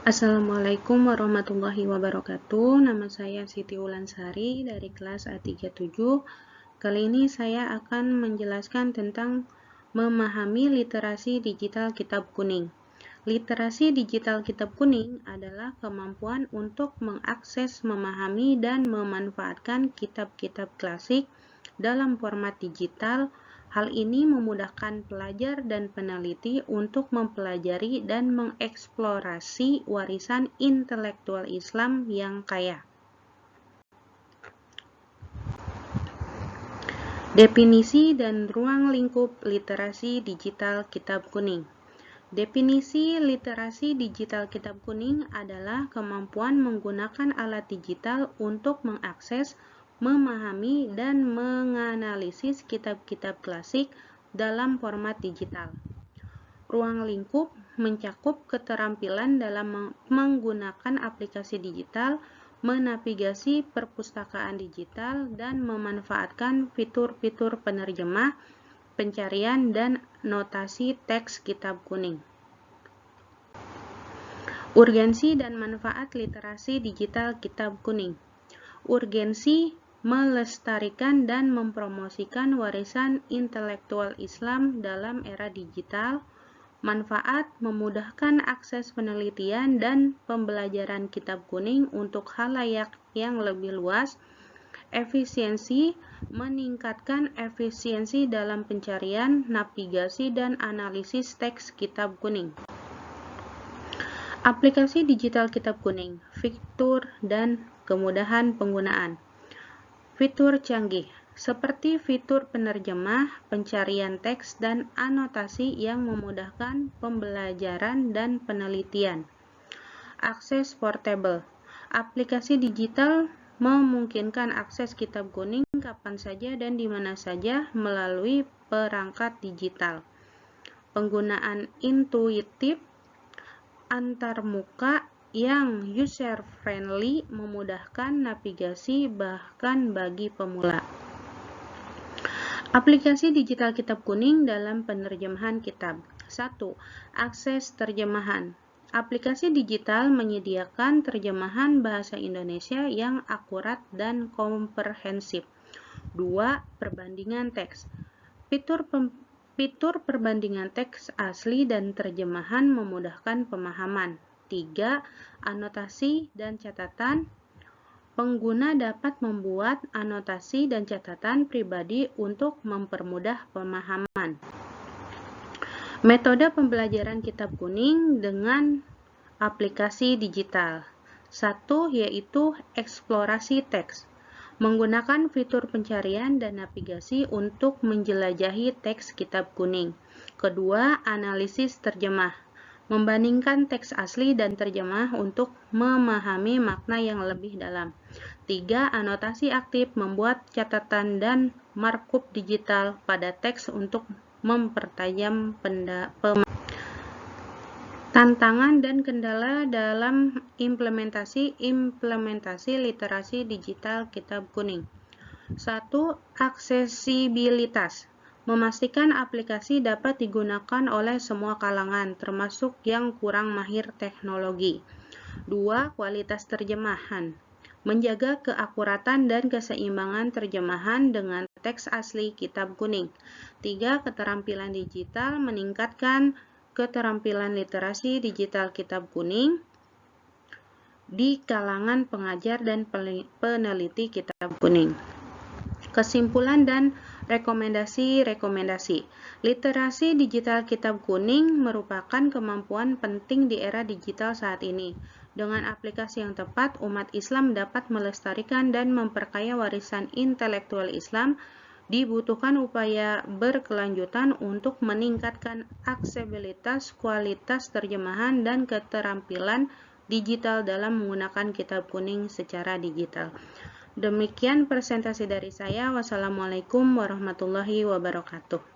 Assalamualaikum warahmatullahi wabarakatuh. Nama saya Siti Ulansari dari kelas A37. Kali ini saya akan menjelaskan tentang memahami literasi digital kitab kuning. Literasi digital kitab kuning adalah kemampuan untuk mengakses, memahami, dan memanfaatkan kitab-kitab klasik dalam format digital. Hal ini memudahkan pelajar dan peneliti untuk mempelajari dan mengeksplorasi warisan intelektual Islam yang kaya. Definisi dan ruang lingkup literasi digital kitab kuning. Definisi literasi digital kitab kuning adalah kemampuan menggunakan alat digital untuk mengakses, memahami, dan menganalisis kitab-kitab klasik dalam format digital. Ruang lingkup mencakup keterampilan dalam menggunakan aplikasi digital, menavigasi perpustakaan digital, dan memanfaatkan fitur-fitur penerjemah, pencarian, dan notasi teks kitab kuning. Urgensi dan manfaat literasi digital kitab kuning. Urgensi melestarikan dan mempromosikan warisan intelektual Islam dalam era digital. Manfaat memudahkan akses penelitian dan pembelajaran kitab kuning untuk khalayak yang lebih luas. Efisiensi meningkatkan efisiensi dalam pencarian, navigasi, dan analisis teks kitab kuning. Aplikasi digital kitab kuning, fitur dan kemudahan penggunaan. Fitur canggih seperti fitur penerjemah, pencarian teks, dan anotasi yang memudahkan pembelajaran dan penelitian. Akses portable. Aplikasi digital memungkinkan akses kitab kuning kapan saja dan di mana saja melalui perangkat digital. Penggunaan intuitif antarmuka yang user-friendly memudahkan navigasi bahkan bagi pemula. Aplikasi digital kitab kuning dalam penerjemahan kitab. 1. Akses terjemahan. Aplikasi digital menyediakan terjemahan bahasa Indonesia yang akurat dan komprehensif. 2. Perbandingan teks. Fitur perbandingan teks asli dan terjemahan memudahkan pemahaman. 3. Anotasi dan catatan. Pengguna dapat membuat anotasi dan catatan pribadi untuk mempermudah pemahaman. Metode pembelajaran kitab kuning dengan aplikasi digital. 1. Yaitu eksplorasi teks. Menggunakan fitur pencarian dan navigasi untuk menjelajahi teks kitab kuning. Kedua, analisis terjemah. Membandingkan teks asli dan terjemah untuk memahami makna yang lebih dalam. 3. Anotasi aktif, membuat catatan dan markup digital pada teks untuk mempertajam pemahaman. Tantangan dan kendala dalam implementasi literasi digital kitab kuning. 1. Aksesibilitas. Memastikan aplikasi dapat digunakan oleh semua kalangan, termasuk yang kurang mahir teknologi. 2. Kualitas terjemahan. Menjaga keakuratan dan keseimbangan terjemahan dengan teks asli kitab kuning. 3. Keterampilan digital. Meningkatkan keterampilan literasi digital kitab kuning di kalangan pengajar dan peneliti kitab kuning. Kesimpulan dan rekomendasi. Literasi digital kitab kuning merupakan kemampuan penting di era digital saat ini. Dengan aplikasi yang tepat, umat Islam dapat melestarikan dan memperkaya warisan intelektual Islam. Dibutuhkan upaya berkelanjutan untuk meningkatkan aksesibilitas, kualitas terjemahan, dan keterampilan digital dalam menggunakan kitab kuning secara digital. Demikian presentasi dari saya. Wassalamualaikum warahmatullahi wabarakatuh.